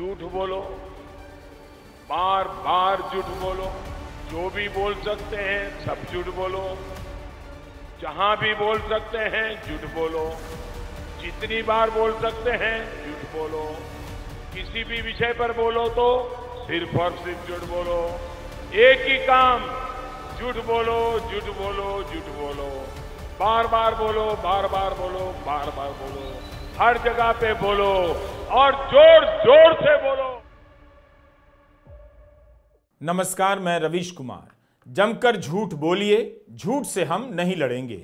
झूठ बोलो, बार बार झूठ बोलो, जो भी बोल सकते हैं सब झूठ बोलो, जहां भी बोल सकते हैं झूठ बोलो, जितनी बार बोल सकते हैं झूठ बोलो, किसी भी विषय पर बोलो तो सिर्फ और सिर्फ झूठ बोलो। एक ही काम, झूठ बोलो, झूठ बोलो, झूठ बोलो, बार बार बोलो, बार बार बोलो, बार बार बोलो, हर जगह पे बोलो और जोर जोर से बोलो। नमस्कार, मैं रवीश कुमार। जमकर झूठ बोलिए, झूठ से हम नहीं लड़ेंगे,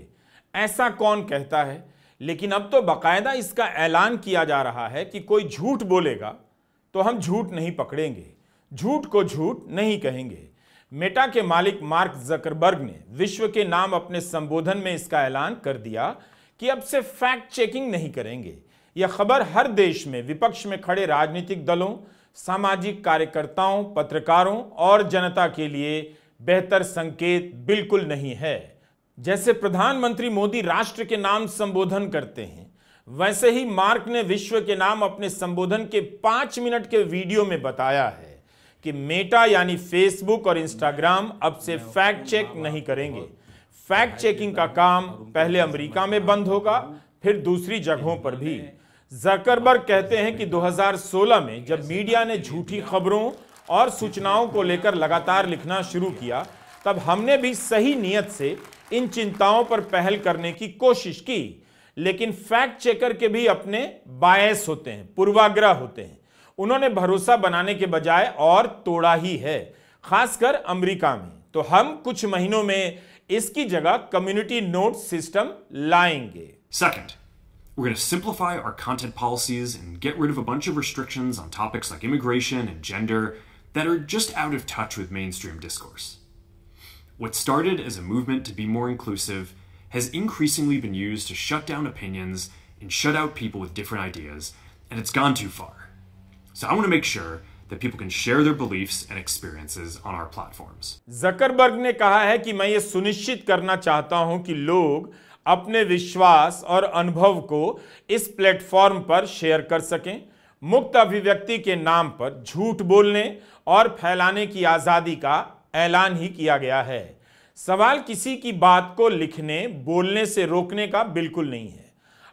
ऐसा कौन कहता है। लेकिन अब तो बाकायदा इसका ऐलान किया जा रहा है कि कोई झूठ बोलेगा तो हम झूठ नहीं पकड़ेंगे, झूठ को झूठ नहीं कहेंगे। मेटा के मालिक मार्क जकरबर्ग ने विश्व के नाम अपने संबोधन में इसका ऐलान कर दिया कि अब से फैक्ट चेकिंग नहीं करेंगे। यह खबर हर देश में विपक्ष में खड़े राजनीतिक दलों, सामाजिक कार्यकर्ताओं, पत्रकारों और जनता के लिए बेहतर संकेत बिल्कुल नहीं है। जैसे प्रधानमंत्री मोदी राष्ट्र के नाम संबोधन करते हैं, वैसे ही मार्क ने विश्व के नाम अपने संबोधन के 5 मिनट के वीडियो में बताया है कि मेटा यानी फेसबुक और इंस्टाग्राम अब से फैक्ट चेक नहीं करेंगे। फैक्ट चेकिंग का काम पहले अमेरिका में बंद होगा, फिर दूसरी जगहों पर भी। जकरबर्ग कहते हैं कि 2016 में जब मीडिया ने झूठी खबरों और सूचनाओं को लेकर लगातार लिखना शुरू किया, तब हमने भी सही नियत से इन चिंताओं पर पहल करने की कोशिश की। लेकिन फैक्ट चेकर के भी अपने बायस होते हैं, पूर्वाग्रह होते हैं। उन्होंने भरोसा बनाने के बजाय और तोड़ा ही है, खासकर अमेरिका में। तो हम कुछ महीनों में इसकी जगह कम्युनिटी नोट सिस्टम लाएंगे। Second, we're going to simplify our content policies and get rid of a bunch of restrictions on topics like immigration and gender that are just out of touch with mainstream discourse. What started as a movement to be more inclusive has increasingly been used to shut down opinions and shut out people with different ideas, and it's gone too far. So I want to make sure that people can share their beliefs and experiences on our platforms. Zuckerberg ने कहा है कि मैं ये सुनिश्चित करना चाहता हूं कि लोग अपने विश्वास और अनुभव को इस प्लेटफॉर्म पर शेयर कर सकें। मुक्त अभिव्यक्ति के नाम पर झूठ बोलने और फैलाने की आजादी का ऐलान ही किया गया है। सवाल किसी की बात को लिखने, बोलने से रोकने का बिल्कुल नहीं है।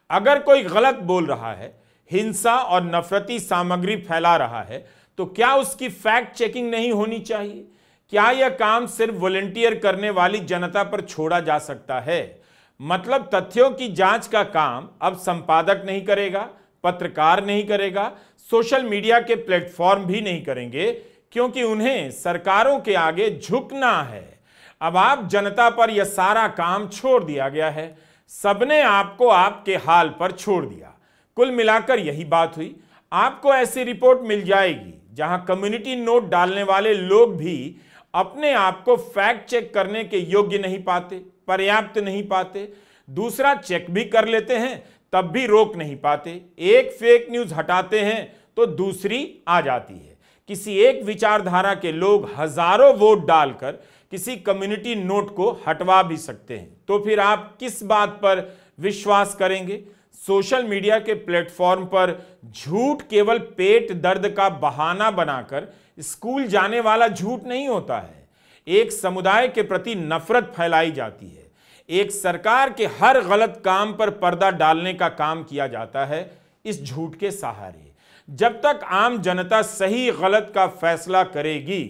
अगर कोई गलत बोल रहा है, हिंसा और नफरती सामग्री फैला रहा है, तो क्या उसकी फैक्ट चेकिंग नहीं होनी चाहिए? क्या यह काम सिर्फ वॉलंटियर करने वाली जनता पर छोड़ा जा सकता है? मतलब तथ्यों की जांच का काम अब संपादक नहीं करेगा, पत्रकार नहीं करेगा, सोशल मीडिया के प्लेटफॉर्म भी नहीं करेंगे, क्योंकि उन्हें सरकारों के आगे झुकना है। अब आप जनता पर यह सारा काम छोड़ दिया गया है। सबने आपको आपके हाल पर छोड़ दिया। कुल मिलाकर यही बात हुई। आपको ऐसी रिपोर्ट मिल जाएगी जहां कम्युनिटी नोट डालने वाले लोग भी अपने आप को फैक्ट चेक करने के योग्य नहीं पाते, पर्याप्त नहीं पाते। दूसरा चेक भी कर लेते हैं तब भी रोक नहीं पाते। एक फेक न्यूज हटाते हैं तो दूसरी आ जाती है। किसी एक विचारधारा के लोग हजारों वोट डालकर किसी कम्युनिटी नोट को हटवा भी सकते हैं। तो फिर आप किस बात पर विश्वास करेंगे? सोशल मीडिया के प्लेटफॉर्म पर झूठ केवल पेट दर्द का बहाना बनाकर स्कूल जाने वाला झूठ नहीं होता है। एक समुदाय के प्रति नफरत फैलाई जाती है। एक सरकार के हर गलत काम पर पर्दा डालने का काम किया जाता है इस झूठ के सहारे। जब तक आम जनता सही गलत का फैसला करेगी,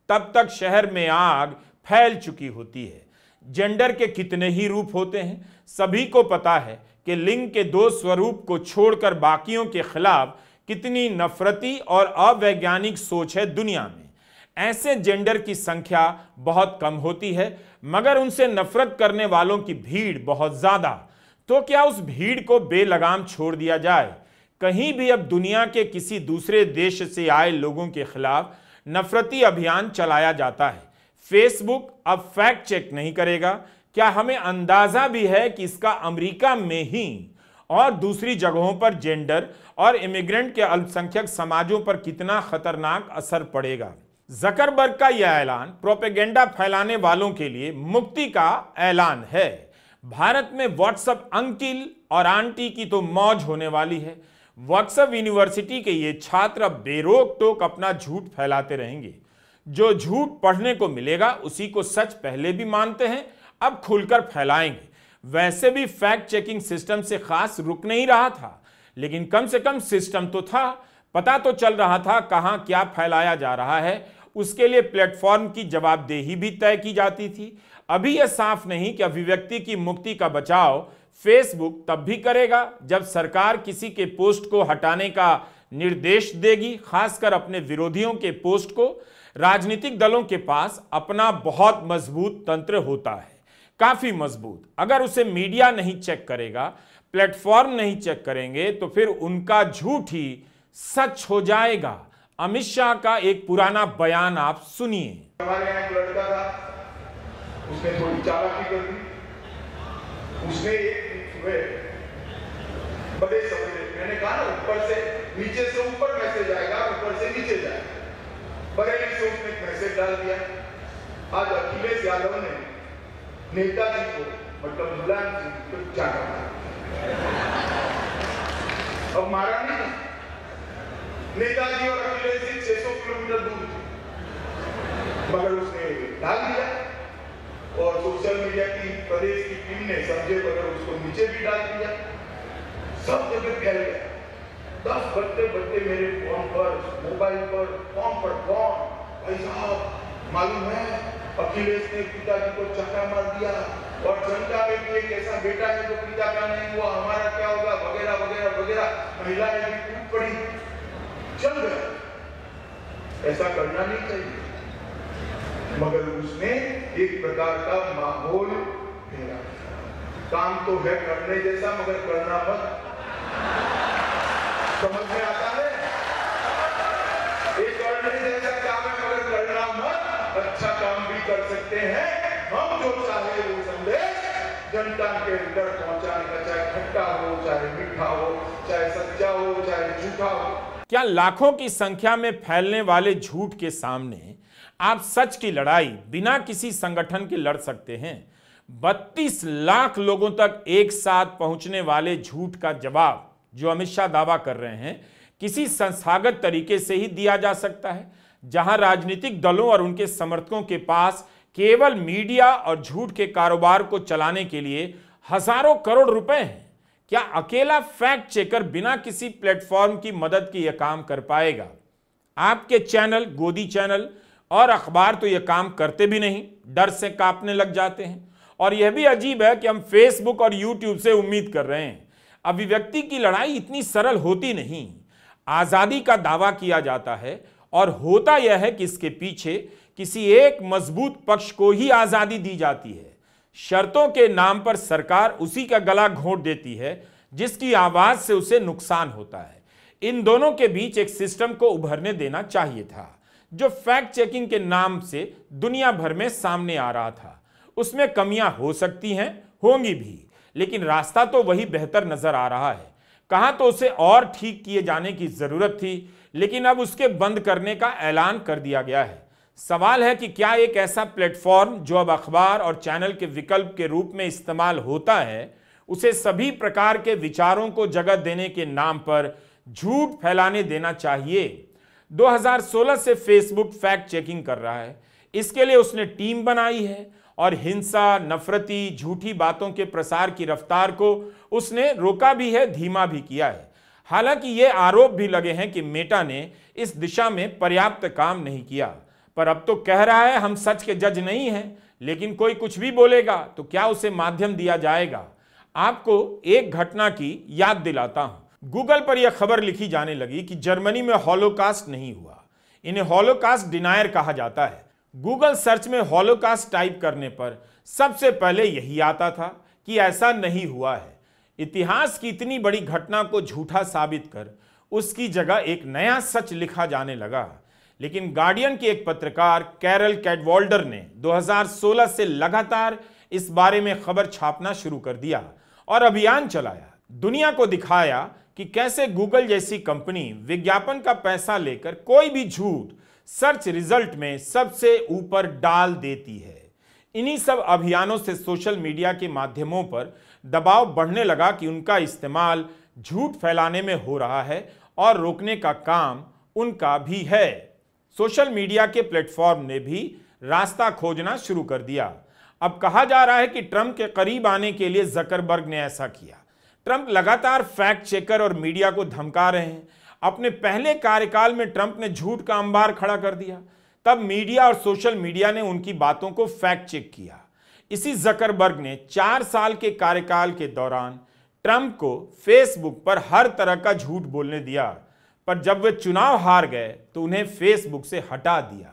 तब तक शहर में आग फैल चुकी होती है। जेंडर के कितने ही रूप होते हैं। सभी को पता है कि लिंग के 2 स्वरूप को छोड़कर बाकियों के खिलाफ कितनी नफरती और अवैज्ञानिक सोच है दुनिया में। ऐसे जेंडर की संख्या बहुत कम होती है, मगर उनसे नफरत करने वालों की भीड़ बहुत ज्यादा। तो क्या उस भीड़ को बेलगाम छोड़ दिया जाए? कहीं भी अब दुनिया के किसी दूसरे देश से आए लोगों के खिलाफ नफरती अभियान चलाया जाता है। फेसबुक अब फैक्ट चेक नहीं करेगा। क्या हमें अंदाजा भी है कि इसका अमेरिका में ही और दूसरी जगहों पर जेंडर और इमिग्रेंट के अल्पसंख्यक समाजों पर कितना खतरनाक असर पड़ेगा? जकरबर्ग का यह ऐलान प्रोपेगेंडा फैलाने वालों के लिए मुक्ति का ऐलान है। भारत में व्हाट्सएप अंकिल और आंटी की तो मौज होने वाली है। वक्सव यूनिवर्सिटी के ये छात्र अब बेरोक टोक अपना झूठ फैलाते रहेंगे। जो झूठ पढ़ने को मिलेगा उसी को सच पहले भी मानते हैं, अब खुलकर फैलाएंगे। वैसे भी फैक्ट चेकिंग सिस्टम से खास रुक नहीं रहा था, लेकिन कम से कम सिस्टम तो था, पता तो चल रहा था कहां क्या फैलाया जा रहा है। उसके लिए प्लेटफॉर्म की जवाबदेही भी तय की जाती थी। अभी यह साफ नहीं कि अभिव्यक्ति की मुक्ति का बचाव फेसबुक तब भी करेगा जब सरकार किसी के पोस्ट को हटाने का निर्देश देगी, खासकर अपने विरोधियों के पोस्ट को। राजनीतिक दलों के पास अपना बहुत मजबूत तंत्र होता है, काफी मजबूत। अगर उसे मीडिया नहीं चेक करेगा, प्लेटफॉर्म नहीं चेक करेंगे, तो फिर उनका झूठ ही सच हो जाएगा। अमित शाह का एक पुराना बयान आप सुनिए। हमारे यहाँ एक लड़का था, उसने थोड़ी चालाकी कर दी। उसने एक बड़े समझे, मैंने कहा ना ऊपर से नीचे से ऊपर मैसेज आएगा, ऊपर से नीचे जाएगा। बरेली से उसने एक मैसेज डाल दिया। आज अखिलेश यादव ने नेताजी को, मतलब मुलायम सिंह को चाटा मारा। अब मारा नहीं, नेताजी और अखिलेश जी 600 किलोमीटर दूर थे, मगर उसने डाल दिया और सोशल मीडिया की प्रदेश की टीम ने समझे बगैर उसको नीचे भी डाल दिया। सब जगह फैल गया। 10 बजते मेरे फोन पर, मोबाइल पर, फोन पर फोन, भाई साहब मालूम है अखिलेश ने पिताजी को चक्का मार दिया और जनता में भी एक ऐसा बेटा है जो पिता का नहीं हुआ, हमारा क्या होगा, वगैरह वगैरह वगैरह। महिलाएं भी टूट पड़ी, चल गए। ऐसा करना नहीं चाहिए, मगर उसने एक प्रकार का माहौल घेरा। काम तो है करने जैसा, मगर करना मत। समझ में आता है? एक करने जैसा काम है मगर करना मत। अच्छा काम भी कर सकते हैं हम, जो चाहे वो संदेश जनता के अंदर पहुंचाने का, चाहे खट्टा हो, चाहे मीठा हो, चाहे सच्चा हो, चाहे झूठा हो। क्या लाखों की संख्या में फैलने वाले झूठ के सामने आप सच की लड़ाई बिना किसी संगठन के लड़ सकते हैं? 32 लाख लोगों तक एक साथ पहुंचने वाले झूठ का जवाब जो अमित शाह दावा कर रहे हैं, किसी संस्थागत तरीके से ही दिया जा सकता है, जहां राजनीतिक दलों और उनके समर्थकों के पास केवल मीडिया और झूठ के कारोबार को चलाने के लिए हजारों करोड़ रुपए हैं। क्या अकेला फैक्ट चेकर बिना किसी प्लेटफॉर्म की मदद के यह काम कर पाएगा? आपके चैनल, गोदी चैनल और अखबार तो यह काम करते भी नहीं, डर से कांपने लग जाते हैं। और यह भी अजीब है कि हम फेसबुक और यूट्यूब से उम्मीद कर रहे हैं। अभिव्यक्ति की लड़ाई इतनी सरल होती नहीं। आजादी का दावा किया जाता है और होता यह है कि इसके पीछे किसी एक मजबूत पक्ष को ही आजादी दी जाती है। शर्तों के नाम पर सरकार उसी का गला घोंट देती है जिसकी आवाज से उसे नुकसान होता है। इन दोनों के बीच एक सिस्टम को उभरने देना चाहिए था, जो फैक्ट चेकिंग के नाम से दुनिया भर में सामने आ रहा था। उसमें कमियां हो सकती हैं, होंगी भी, लेकिन रास्ता तो वही बेहतर नजर आ रहा है। कहां तो उसे और ठीक किए जाने की जरूरत थी, लेकिन अब उसके बंद करने का ऐलान कर दिया गया है। सवाल है कि क्या एक ऐसा प्लेटफॉर्म जो अब अखबार और चैनल के विकल्प के रूप में इस्तेमाल होता है, उसे सभी प्रकार के विचारों को जगह देने के नाम पर झूठ फैलाने देना चाहिए? 2016 से फेसबुक फैक्ट चेकिंग कर रहा है। इसके लिए उसने टीम बनाई है और हिंसा, नफरती, झूठी बातों के प्रसार की रफ्तार को उसने रोका भी है, धीमा भी किया है। हालांकि ये आरोप भी लगे हैं कि मेटा ने इस दिशा में पर्याप्त काम नहीं किया, पर अब तो कह रहा है हम सच के जज नहीं हैं, लेकिन कोई कुछ भी बोलेगा तो क्या उसे माध्यम दिया जाएगा? आपको एक घटना की याद दिलाता हूं। गूगल पर यह खबर लिखी जाने लगी कि जर्मनी में हॉलोकास्ट नहीं हुआ। इन्हें हॉलोकास्ट डिनायर कहा जाता है। गूगल सर्च में हॉलोकास्ट टाइप करने पर सबसे पहले यही आता था कि ऐसा नहीं हुआ है। इतिहास की इतनी बड़ी घटना को झूठा साबित कर उसकी जगह एक नया सच लिखा जाने लगा। लेकिन गार्डियन के एक पत्रकार कैरल कैडवाल्डर ने 2016 से लगातार इस बारे में खबर छापना शुरू कर दिया और अभियान चलाया। दुनिया को दिखाया कि कैसे गूगल जैसी कंपनी विज्ञापन का पैसा लेकर कोई भी झूठ सर्च रिजल्ट में सबसे ऊपर डाल देती है। इन्हीं सब अभियानों से सोशल मीडिया के माध्यमों पर दबाव बढ़ने लगा कि उनका इस्तेमाल झूठ फैलाने में हो रहा है और रोकने का काम उनका भी है। सोशल मीडिया के प्लेटफॉर्म ने भी रास्ता खोजना शुरू कर दिया। अब कहा जा रहा है कि ट्रंप के करीब आने के लिए जकरबर्ग ने ऐसा किया। ट्रंप लगातार फैक्ट चेकर और मीडिया को धमका रहे हैं। अपने पहले कार्यकाल में ट्रंप ने झूठ का अंबार खड़ा कर दिया, तब मीडिया और सोशल मीडिया ने उनकी बातों को फैक्ट चेक किया। इसी जकरबर्ग ने 4 साल के कार्यकाल के दौरान ट्रंप को फेसबुक पर हर तरह का झूठ बोलने दिया, पर जब वे चुनाव हार गए तो उन्हें फेसबुक से हटा दिया।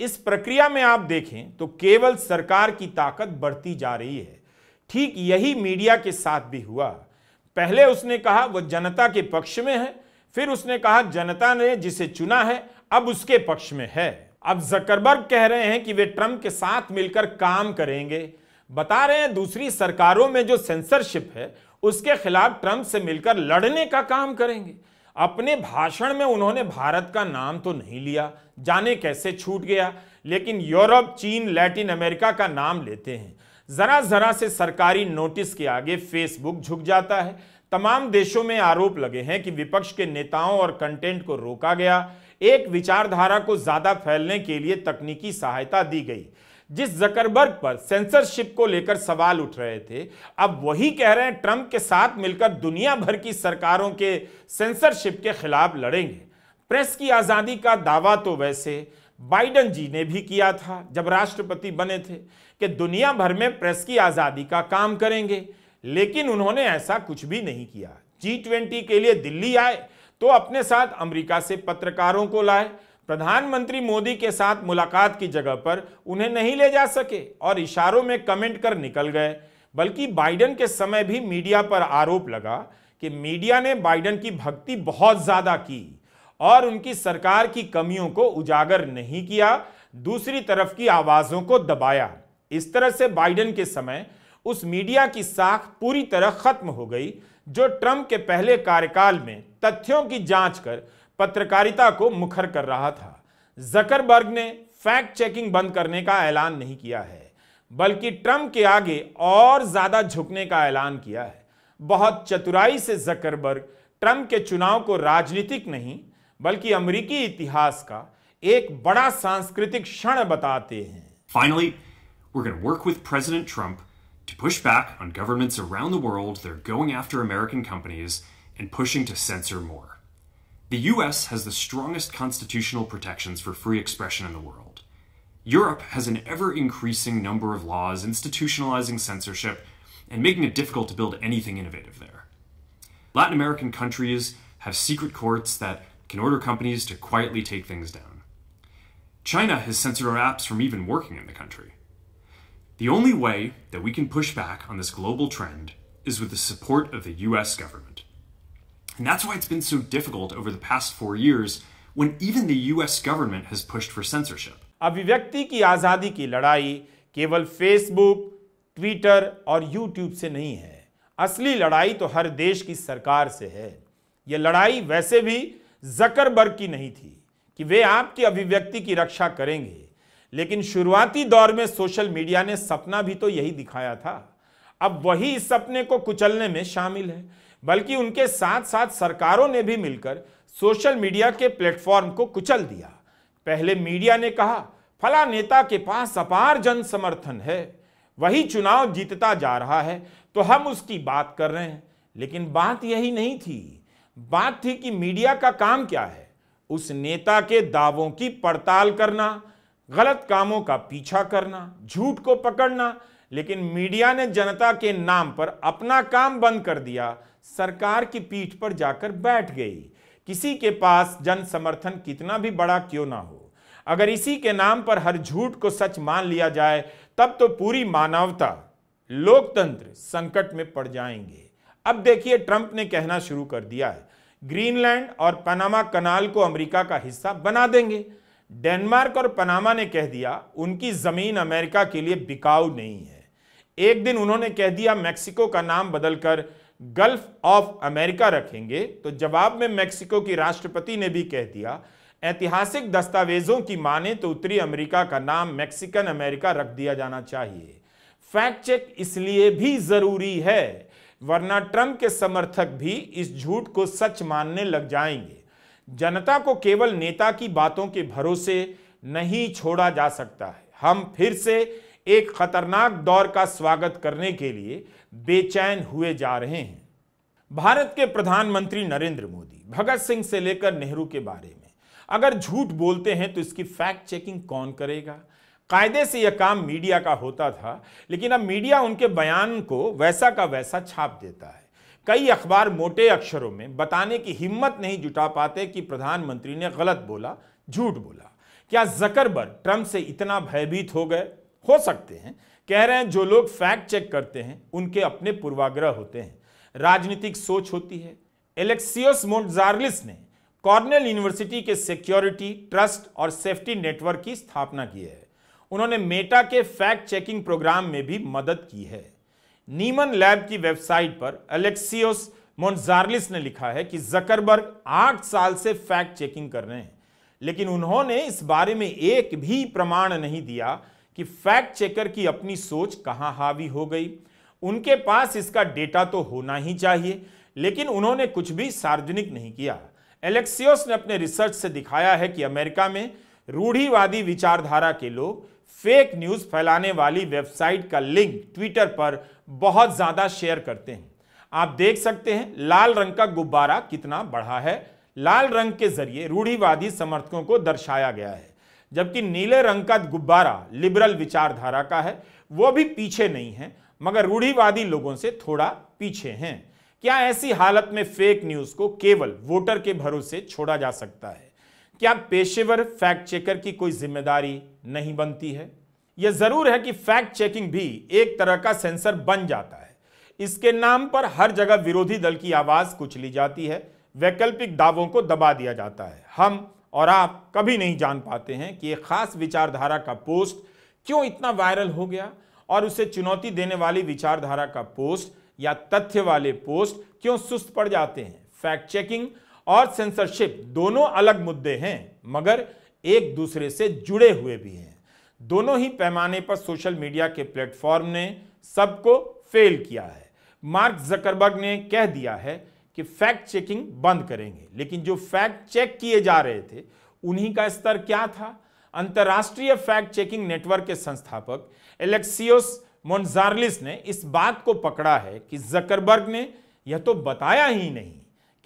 इस प्रक्रिया में आप देखें तो केवल सरकार की ताकत बढ़ती जा रही है। ठीक यही मीडिया के साथ भी हुआ। पहले उसने कहा वो जनता के पक्ष में है, फिर उसने कहा जनता ने जिसे चुना है अब उसके पक्ष में है। अब जकरबर्ग कह रहे हैं कि वे ट्रंप के साथ मिलकर काम करेंगे। बता रहे हैं दूसरी सरकारों में जो सेंसरशिप है उसके खिलाफ ट्रंप से मिलकर लड़ने का काम करेंगे। अपने भाषण में उन्होंने भारत का नाम तो नहीं लिया, जाने कैसे छूट गया, लेकिन यूरोप, चीन, लैटिन अमेरिका का नाम लेते हैं। जरा जरा से सरकारी नोटिस के आगे फेसबुक झुक जाता है। तमाम देशों में आरोप लगे हैं कि विपक्ष के नेताओं और कंटेंट को रोका गया। एक विचारधारा को ज्यादा फैलने के लिए तकनीकी सहायता दी गई। जिस जकरबर्ग पर सेंसरशिप को लेकर सवाल उठ रहे थे, अब वही कह रहे हैं ट्रंप के साथ मिलकर दुनिया भर की सरकारों के सेंसरशिप के खिलाफ लड़ेंगे। प्रेस की आजादी का दावा तो वैसे बाइडेन जी ने भी किया था जब राष्ट्रपति बने थे कि दुनिया भर में प्रेस की आजादी का काम करेंगे, लेकिन उन्होंने ऐसा कुछ भी नहीं किया। G20 के लिए दिल्ली आए तो अपने साथ अमेरिका से पत्रकारों को लाए। प्रधानमंत्री मोदी के साथ मुलाकात की जगह पर उन्हें नहीं ले जा सके और इशारों में कमेंट कर निकल गए। बल्कि बाइडेन के समय भी मीडिया पर आरोप लगा कि मीडिया ने बाइडेन की भक्ति बहुत ज्यादा की और उनकी सरकार की कमियों को उजागर नहीं किया, दूसरी तरफ की आवाजों को दबाया। इस तरह से बाइडेन के समय उस मीडिया की साख पूरी तरह खत्म हो गई जो ट्रंप के पहले कार्यकाल में तथ्यों की जांच कर पत्रकारिता को मुखर कर रहा था। जकरबर्ग ने फैक्ट चेकिंग बंद करने का ऐलान नहीं किया है, बल्कि ट्रंप के आगे और ज्यादा झुकने का ऐलान किया है। बहुत चतुराई से जकरबर्ग ट्रंप के चुनाव को राजनीतिक नहीं बल्कि अमेरिकी इतिहास का एक बड़ा सांस्कृतिक क्षण बताते हैं। Finally, we're going to work with President Trump to push back on governments around the world that are going after American companies and pushing to censor more. The US has the strongest constitutional protections for free expression in the world. Europe has an ever-increasing number of laws institutionalizing censorship and making it difficult to build anything innovative there. Latin American countries have secret courts that can order companies to quietly take things down. China has censored our apps from even working in the country. The only way that we can push back on this global trend is with the support of the US government. And that's why it's been so difficult over the past 4 years when even the US government has pushed for censorship. अभिव्यक्ति की आजादी की लड़ाई केवल Facebook, Twitter और YouTube से नहीं है। असली लड़ाई तो हर देश की सरकार से है। यह लड़ाई वैसे भी जकरबर्ग की नहीं थी कि वे आपकी अभिव्यक्ति की रक्षा करेंगे, लेकिन शुरुआती दौर में सोशल मीडिया ने सपना भी तो यही दिखाया था। अब वही इस सपने को कुचलने में शामिल है, बल्कि उनके साथ साथ सरकारों ने भी मिलकर सोशल मीडिया के प्लेटफॉर्म को कुचल दिया। पहले मीडिया ने कहा फला नेता के पास अपार जन समर्थन है, वही चुनाव जीतता जा रहा है तो हम उसकी बात कर रहे हैं, लेकिन बात यही नहीं थी। बात थी कि मीडिया का काम क्या है, उस नेता के दावों की पड़ताल करना, गलत कामों का पीछा करना, झूठ को पकड़ना। लेकिन मीडिया ने जनता के नाम पर अपना काम बंद कर दिया, सरकार की पीठ पर जाकर बैठ गई। किसी के पास जन समर्थन कितना भी बड़ा क्यों ना हो, अगर इसी के नाम पर हर झूठ को सच मान लिया जाए तब तो पूरी मानवता, लोकतंत्र संकट में पड़ जाएंगे। अब देखिए ट्रंप ने कहना शुरू कर दिया है ग्रीनलैंड और पनामा कनाल को अमेरिका का हिस्सा बना देंगे। डेनमार्क और पनामा ने कह दिया उनकी जमीन अमेरिका के लिए बिकाऊ नहीं है। एक दिन उन्होंने कह दिया मैक्सिको का नाम बदलकर गल्फ ऑफ अमेरिका रखेंगे, तो जवाब में मैक्सिको की राष्ट्रपति ने भी कह दिया ऐतिहासिक दस्तावेजों की माने तो उत्तरी अमेरिका का नाम मैक्सिकन अमेरिका रख दिया जाना चाहिए। फैक्ट चेक इसलिए भी जरूरी है, वरना ट्रंप के समर्थक भी इस झूठ को सच मानने लग जाएंगे। जनता को केवल नेता की बातों के भरोसे नहीं छोड़ा जा सकता है। हम फिर से एक खतरनाक दौर का स्वागत करने के लिए बेचैन हुए जा रहे हैं। भारत के प्रधानमंत्री नरेंद्र मोदी भगत सिंह से लेकर नेहरू के बारे में अगर झूठ बोलते हैं तो इसकी फैक्ट चेकिंग कौन करेगा? कायदे से यह काम मीडिया का होता था, लेकिन अब मीडिया उनके बयान को वैसा का वैसा छाप देता है। कई अखबार मोटे अक्षरों में बताने की हिम्मत नहीं जुटा पाते कि प्रधानमंत्री ने गलत बोला, झूठ बोला। क्या जकरबर्ग ट्रंप से इतना भयभीत हो गए? हो सकते हैं। कह रहे हैं जो लोग फैक्ट चेक करते हैं उनके अपने पूर्वाग्रह होते हैं, राजनीतिक सोच होती है। एलेक्सियोस मोंजार्लिस ने कॉर्नेल यूनिवर्सिटी के सिक्योरिटी, ट्रस्ट और सेफ्टी नेटवर्क की स्थापना की है। उन्होंने मेटा के फैक्ट चेकिंग प्रोग्राम में भी मदद की है। नीमन लैब की वेबसाइट पर एलेक्सियोस मोंजार्लिस ने लिखा है कि जकरबर्ग 8 साल से फैक्ट चेकिंग कर रहे हैं, लेकिन उन्होंने इस बारे में एक भी प्रमाण नहीं दिया कि फैक्ट चेकर की अपनी सोच कहां हावी हो गई। उनके पास इसका डेटा तो होना ही चाहिए, लेकिन उन्होंने कुछ भी सार्वजनिक नहीं किया। एलेक्सियोस ने अपने रिसर्च से दिखाया है कि अमेरिका में रूढ़िवादी विचारधारा के लोग फेक न्यूज फैलाने वाली वेबसाइट का लिंक ट्विटर पर बहुत ज्यादा शेयर करते हैं। आप देख सकते हैं लाल रंग का गुब्बारा कितना बड़ा है। लाल रंग के जरिए रूढ़िवादी समर्थकों को दर्शाया गया है, जबकि नीले रंग का गुब्बारा लिबरल विचारधारा का है। वो भी पीछे नहीं है, मगर रूढ़िवादी लोगों से थोड़ा पीछे हैं। क्या ऐसी हालत में फेक न्यूज को केवल वोटर के भरोसे छोड़ा जा सकता है? क्या पेशेवर फैक्ट चेकर की कोई जिम्मेदारी नहीं बनती है? यह जरूर है कि फैक्ट चेकिंग भी एक तरह का सेंसर बन जाता है। इसके नाम पर हर जगह विरोधी दल की आवाज कुचली जाती है, वैकल्पिक दावों को दबा दिया जाता है। हम और आप कभी नहीं जान पाते हैं कि एक खास विचारधारा का पोस्ट क्यों इतना वायरल हो गया और उसे चुनौती देने वाली विचारधारा का पोस्ट या तथ्य वाले पोस्ट क्यों सुस्त पड़ जाते हैं। फैक्ट चेकिंग और सेंसरशिप दोनों अलग मुद्दे हैं, मगर एक दूसरे से जुड़े हुए भी हैं। दोनों ही पैमाने पर सोशल मीडिया के प्लेटफॉर्म ने सबको फेल किया है। मार्क जकरबर्ग ने कह दिया है कि फैक्ट चेकिंग बंद करेंगे, लेकिन जो फैक्ट चेक किए जा रहे थे उन्हीं का स्तर क्या था? अंतर्राष्ट्रीय फैक्ट चेकिंग नेटवर्क के संस्थापक एलेक्सियोस मोंजार्लिस ने इस बात को पकड़ा है कि जकरबर्ग ने यह तो बताया ही नहीं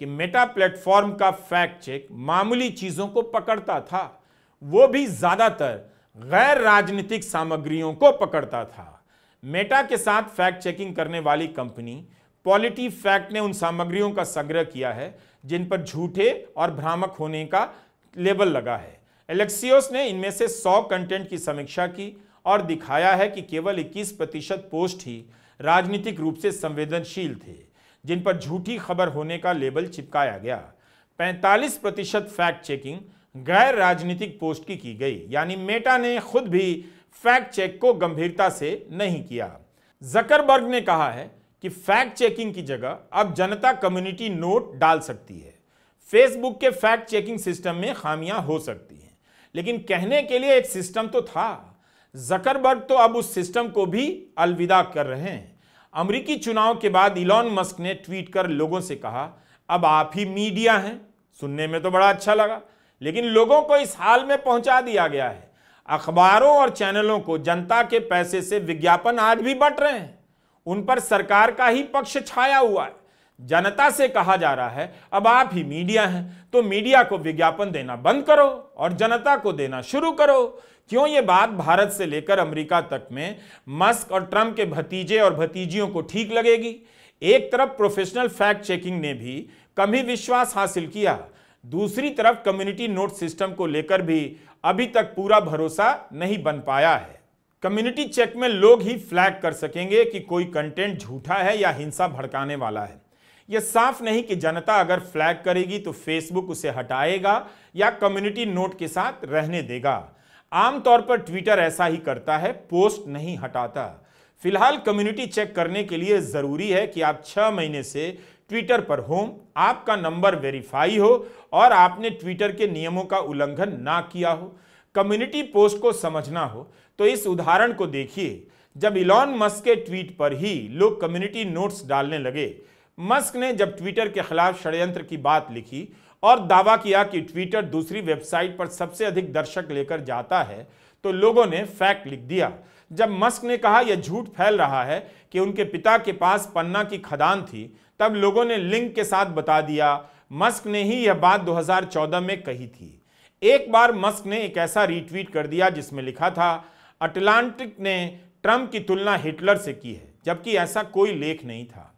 कि मेटा प्लेटफॉर्म का फैक्ट चेक मामूली चीजों को पकड़ता था, वो भी ज्यादातर गैर राजनीतिक सामग्रियों को पकड़ता था। मेटा के साथ फैक्ट चेकिंग करने वाली कंपनी पॉलिटीफैक्ट ने उन सामग्रियों का संग्रह किया है जिन पर झूठे और भ्रामक होने का लेबल लगा है। एलेक्सियोस ने इनमें से 100 कंटेंट की समीक्षा की और दिखाया है कि केवल 21% पोस्ट ही राजनीतिक रूप से संवेदनशील थे, जिन पर झूठी खबर होने का लेबल चिपकाया गया। 45% फैक्ट चेकिंग गैर राजनीतिक पोस्ट की गई, यानी मेटा ने खुद भी फैक्ट चेक को गंभीरता से नहीं किया। जकरबर्ग ने कहा है कि फैक्ट चेकिंग की जगह अब जनता कम्युनिटी नोट डाल सकती है। फेसबुक के फैक्ट चेकिंग सिस्टम में खामियां हो सकती हैं, लेकिन कहने के लिए एक सिस्टम तो था। जकरबर्ग तो अब उस सिस्टम को भी अलविदा कर रहे हैं। अमेरिकी चुनाव के बाद इलॉन मस्क ने ट्वीट कर लोगों से कहा, अब आप ही मीडिया हैं। सुनने में तो बड़ा अच्छा लगा, लेकिन लोगों को इस हाल में पहुंचा दिया गया है। अखबारों और चैनलों को जनता के पैसे से विज्ञापन आज भी बंट रहे हैं, उन पर सरकार का ही पक्ष छाया हुआ है। जनता से कहा जा रहा है अब आप ही मीडिया हैं, तो मीडिया को विज्ञापन देना बंद करो और जनता को देना शुरू करो। क्यों ये बात भारत से लेकर अमेरिका तक में मस्क और ट्रंप के भतीजे और भतीजियों को ठीक लगेगी? एक तरफ प्रोफेशनल फैक्ट चेकिंग ने भी कम ही विश्वास हासिल किया, दूसरी तरफ कम्युनिटी नोट सिस्टम को लेकर भी अभी तक पूरा भरोसा नहीं बन पाया है। कम्युनिटी चेक में लोग ही फ्लैग कर सकेंगे कि कोई कंटेंट झूठा है या हिंसा भड़काने वाला है। यह साफ नहीं कि जनता अगर फ्लैग करेगी तो फेसबुक उसे हटाएगा या कम्युनिटी नोट के साथ रहने देगा। आमतौर पर ट्विटर ऐसा ही करता है, पोस्ट नहीं हटाता। फिलहाल कम्युनिटी चेक करने के लिए जरूरी है कि आप 6 महीने से ट्विटर पर हो, आपका नंबर वेरीफाई हो और आपने ट्विटर के नियमों का उल्लंघन ना किया हो। कम्युनिटी पोस्ट को समझना हो तो इस उदाहरण को देखिए। जब इलॉन मस्क के ट्वीट पर ही लोग कम्युनिटी नोट्स डालने लगे, मस्क ने जब ट्विटर के खिलाफ षड्यंत्र की बात लिखी और दावा किया कि ट्विटर दूसरी वेबसाइट पर सबसे अधिक दर्शक लेकर जाता है, तो लोगों ने फैक्ट लिख दिया। जब मस्क ने कहा यह झूठ फैल रहा है कि उनके पिता के पास पन्ना की खदान थी, तब लोगों ने लिंक के साथ बता दिया मस्क ने ही यह बात 2014 में कही थी। एक बार मस्क ने एक ऐसा रीट्वीट कर दिया जिसमें लिखा था अटलांटिक ने ट्रंप की तुलना हिटलर से की है, जबकि ऐसा कोई लेख नहीं था।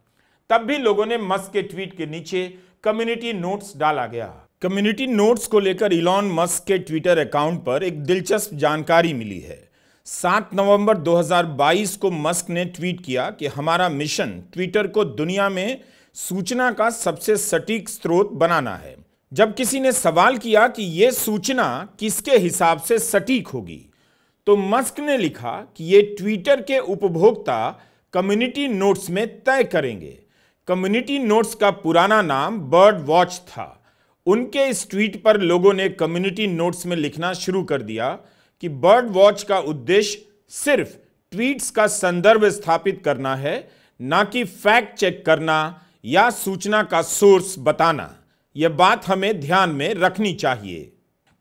तब भी लोगों ने मस्क के ट्वीट के नीचे कम्युनिटी नोट्स डाला गया। कम्युनिटी नोट्स को लेकर इलॉन मस्क के ट्विटर अकाउंट पर एक दिलचस्प जानकारी मिली है। 7 नवंबर 2022 को मस्क ने ट्वीट किया कि हमारा मिशन ट्विटर को दुनिया में सूचना का सबसे सटीक स्रोत बनाना है। जब किसी ने सवाल किया कि यह सूचना किसके हिसाब से सटीक होगी, तो मस्क ने लिखा कि यह ट्विटर के उपभोक्ता कम्युनिटी नोट्स में तय करेंगे। कम्युनिटी नोट्स का पुराना नाम बर्ड वॉच था। उनके इस ट्वीट पर लोगों ने कम्युनिटी नोट्स में लिखना शुरू कर दिया कि बर्ड वॉच का उद्देश्य सिर्फ ट्वीट्स का संदर्भ स्थापित करना है, ना कि फैक्ट चेक करना या सूचना का सोर्स बताना। यह बात हमें ध्यान में रखनी चाहिए।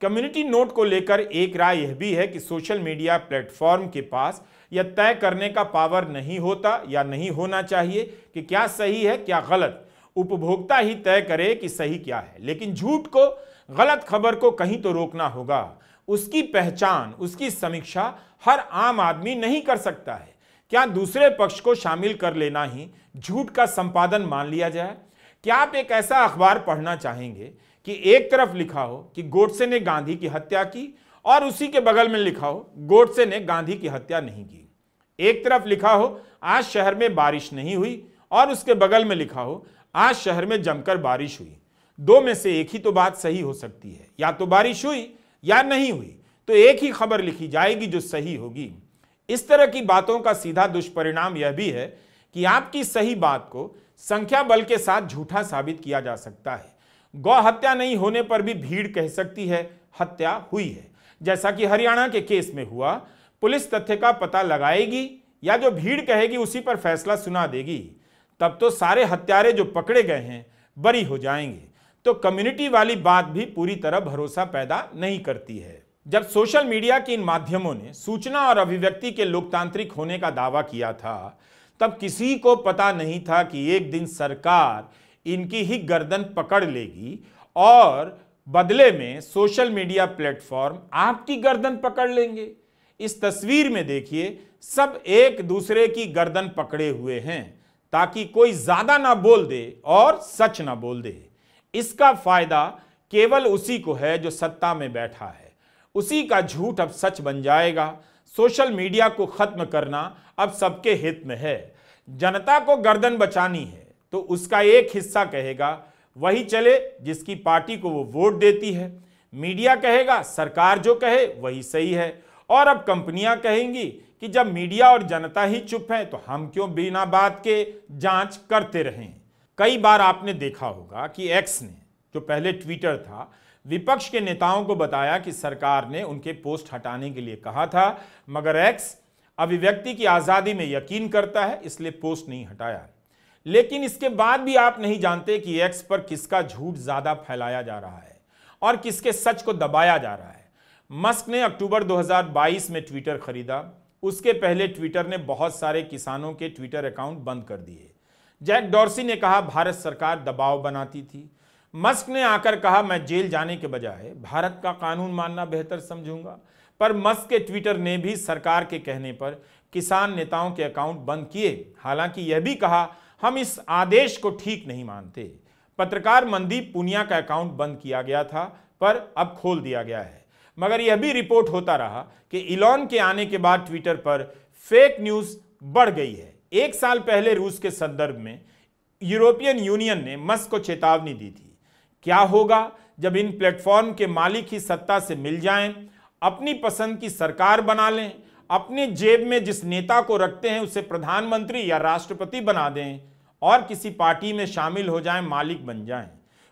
कम्युनिटी नोट को लेकर एक राय यह भी है कि सोशल मीडिया प्लेटफॉर्म के पास यह तय करने का पावर नहीं होता या नहीं होना चाहिए कि क्या सही है क्या गलत। उपभोक्ता ही तय करे कि सही क्या है, लेकिन झूठ को, गलत खबर को कहीं तो रोकना होगा। उसकी पहचान, उसकी समीक्षा हर आम आदमी नहीं कर सकता है। क्या दूसरे पक्ष को शामिल कर लेना ही झूठ का संपादन मान लिया जाए? क्या आप एक ऐसा अखबार पढ़ना चाहेंगे कि एक तरफ लिखा हो कि गोडसे ने गांधी की हत्या की और उसी के बगल में लिखा हो गोडसे ने गांधी की हत्या नहीं की? एक तरफ लिखा हो आज शहर में बारिश नहीं हुई और उसके बगल में लिखा हो आज शहर में जमकर बारिश हुई। दो में से एक ही तो बात सही हो सकती है, या तो बारिश हुई या नहीं हुई, तो एक ही खबर लिखी जाएगी जो सही होगी। इस तरह की बातों का सीधा दुष्परिणाम यह भी है कि आपकी सही बात को संख्या बल के साथ झूठा साबित किया जा सकता है। गौ हत्या नहीं होने पर भी भीड़ कह सकती है हत्या हुई है, जैसा कि हरियाणा के केस में हुआ। पुलिस तथ्य का पता लगाएगी या जो भीड़ कहेगी उसी पर फैसला सुना देगी, तब तो सारे हत्यारे जो पकड़े गए हैं बरी हो जाएंगे। तो कम्युनिटी वाली बात भी पूरी तरह भरोसा पैदा नहीं करती है। जब सोशल मीडिया के इन माध्यमों ने सूचना और अभिव्यक्ति के लोकतांत्रिक होने का दावा किया था, तब किसी को पता नहीं था कि एक दिन सरकार इनकी ही गर्दन पकड़ लेगी और बदले में सोशल मीडिया प्लेटफॉर्म आपकी गर्दन पकड़ लेंगे। इस तस्वीर में देखिए, सब एक दूसरे की गर्दन पकड़े हुए हैं ताकि कोई ज्यादा ना बोल दे और सच ना बोल दे। इसका फायदा केवल उसी को है जो सत्ता में बैठा है। उसी का झूठ अब सच बन जाएगा। सोशल मीडिया को खत्म करना अब सबके हित में है। जनता को गर्दन बचानी है तो उसका एक हिस्सा कहेगा वही चले जिसकी पार्टी को वो वोट देती है। मीडिया कहेगा सरकार जो कहे वही सही है, और अब कंपनियां कहेंगी कि जब मीडिया और जनता ही चुप है तो हम क्यों बिना बात के जांच करते रहें। कई बार आपने देखा होगा कि एक्स ने, जो पहले ट्विटर था, विपक्ष के नेताओं को बताया कि सरकार ने उनके पोस्ट हटाने के लिए कहा था, मगर एक्स अभिव्यक्ति की आजादी में यकीन करता है, इसलिए पोस्ट नहीं हटाया। लेकिन इसके बाद भी आप नहीं जानते कि एक्स पर किसका झूठ ज्यादा फैलाया जा रहा है और किसके सच को दबाया जा रहा है। मस्क ने अक्टूबर 2022 में ट्विटर खरीदा। उसके पहले ट्विटर ने बहुत सारे किसानों के ट्विटर अकाउंट बंद कर दिए। जैक डॉर्सी ने कहा भारत सरकार दबाव बनाती थी। मस्क ने आकर कहा मैं जेल जाने के बजाय भारत का कानून मानना बेहतर समझूंगा। पर मस्क के ट्विटर ने भी सरकार के कहने पर किसान नेताओं के अकाउंट बंद किए। हालांकि यह भी कहा हम इस आदेश को ठीक नहीं मानते। पत्रकार मनदीप पुनिया का अकाउंट बंद किया गया था पर अब खोल दिया गया है। मगर यह भी रिपोर्ट होता रहा कि इलॉन के आने के बाद ट्विटर पर फेक न्यूज बढ़ गई है। एक साल पहले रूस के संदर्भ में यूरोपियन यूनियन ने मस्क को चेतावनी दी थी। क्या होगा जब इन प्लेटफॉर्म के मालिक ही सत्ता से मिल जाएं, अपनी पसंद की सरकार बना लें, अपने जेब में जिस नेता को रखते हैं उसे प्रधानमंत्री या राष्ट्रपति बना दें और किसी पार्टी में शामिल हो जाएं, मालिक बन जाएं,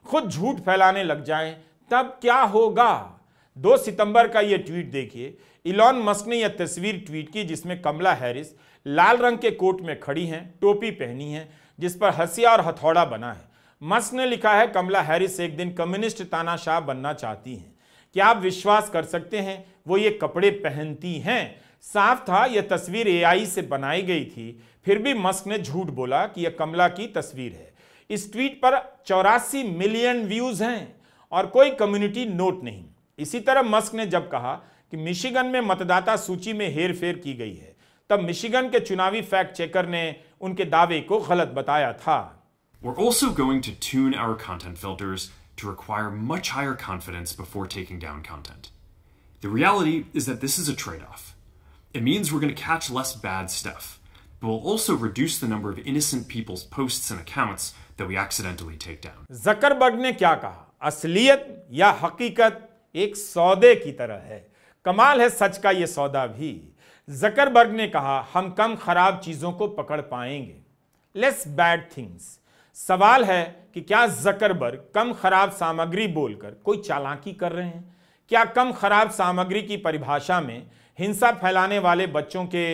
खुद झूठ फैलाने लग जाएं, तब क्या होगा? 2 सितंबर का यह ट्वीट देखिए। इलॉन मस्क ने यह तस्वीर ट्वीट की जिसमें कमला हैरिस लाल रंग के कोट में खड़ी हैं, टोपी पहनी है जिस पर हंसिया और हथौड़ा बना है। मस्क ने लिखा है, कमला हैरिस एक दिन कम्युनिस्ट तानाशाह बनना चाहती हैं। क्या आप विश्वास कर सकते हैं वो ये कपड़े पहनती हैं? साफ था यह तस्वीर एआई से बनाई गई थी, फिर भी मस्क ने झूठ बोला कि यह कमला की तस्वीर है। इस ट्वीट पर 84 मिलियन व्यूज हैं और कोई कम्युनिटी नोट नहीं। इसी तरह मस्क ने जब कहा कि मिशिगन में मतदाता सूची में हेरफेर की गई है, तब मिशिगन के चुनावी फैक्ट चेकर ने उनके दावे को गलत बताया था। We're also going to tune our content filters to require much higher confidence before taking down content. The reality is that this is a trade-off. It means we're going to catch less bad stuff, but we'll also reduce the number of innocent people's posts and accounts that we accidentally take down. Zuckerberg ने क्या कहा? असलियत या हकीकत एक सौदे की तरह है। कमाल है सच का ये सौदा भी। ज़करबर्ग ने कहा, हम कम खराब चीजों को पकड़ पाएंगे, लेस बैड थिंग्स। सवाल है कि क्या ज़करबर्ग कम खराब सामग्री बोलकर कोई चालाकी कर रहे हैं? क्या कम खराब सामग्री की परिभाषा में हिंसा फैलाने वाले बच्चों के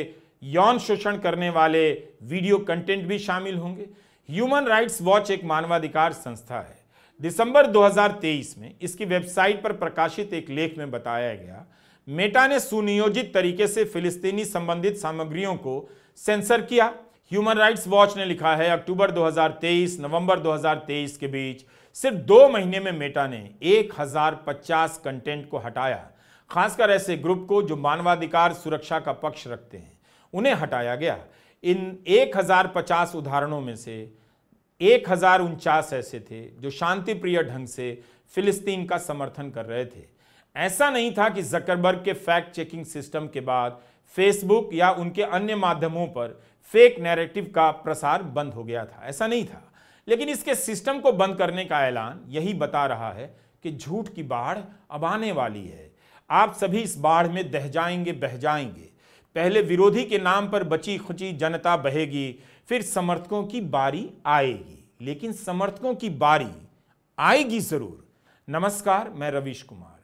यौन शोषण करने वाले वीडियो कंटेंट भी शामिल होंगे? ह्यूमन राइट्स वॉच एक मानवाधिकार संस्था है। दिसंबर 2023 में इसकी वेबसाइट पर प्रकाशित एक लेख में बताया गया, मेटा ने सुनियोजित तरीके से फिलिस्तीनी संबंधित सामग्रियों को सेंसर किया। ह्यूमन राइट्स वॉच ने लिखा है, अक्टूबर 2023 नवंबर 2023 के बीच सिर्फ 2 महीने में मेटा ने 1050 कंटेंट को हटाया। खासकर ऐसे ग्रुप को जो मानवाधिकार सुरक्षा का पक्ष रखते हैं, उन्हें हटाया गया। इन 1050 उदाहरणों में से 1049 ऐसे थे जो शांतिप्रिय ढंग से फिलिस्तीन का समर्थन कर रहे थे। ऐसा नहीं था कि ज़करबर्ग के फैक्ट चेकिंग सिस्टम के बाद फेसबुक या उनके अन्य माध्यमों पर फेक नैरेटिव का प्रसार बंद हो गया था, ऐसा नहीं था। लेकिन इसके सिस्टम को बंद करने का ऐलान यही बता रहा है कि झूठ की बाढ़ अब आने वाली है। आप सभी इस बाढ़ में बह जाएंगे। पहले विरोधी के नाम पर बची खुची जनता बहेगी, फिर समर्थकों की बारी आएगी। लेकिन समर्थकों की बारी आएगी जरूर। नमस्कार, मैं रवीश कुमार।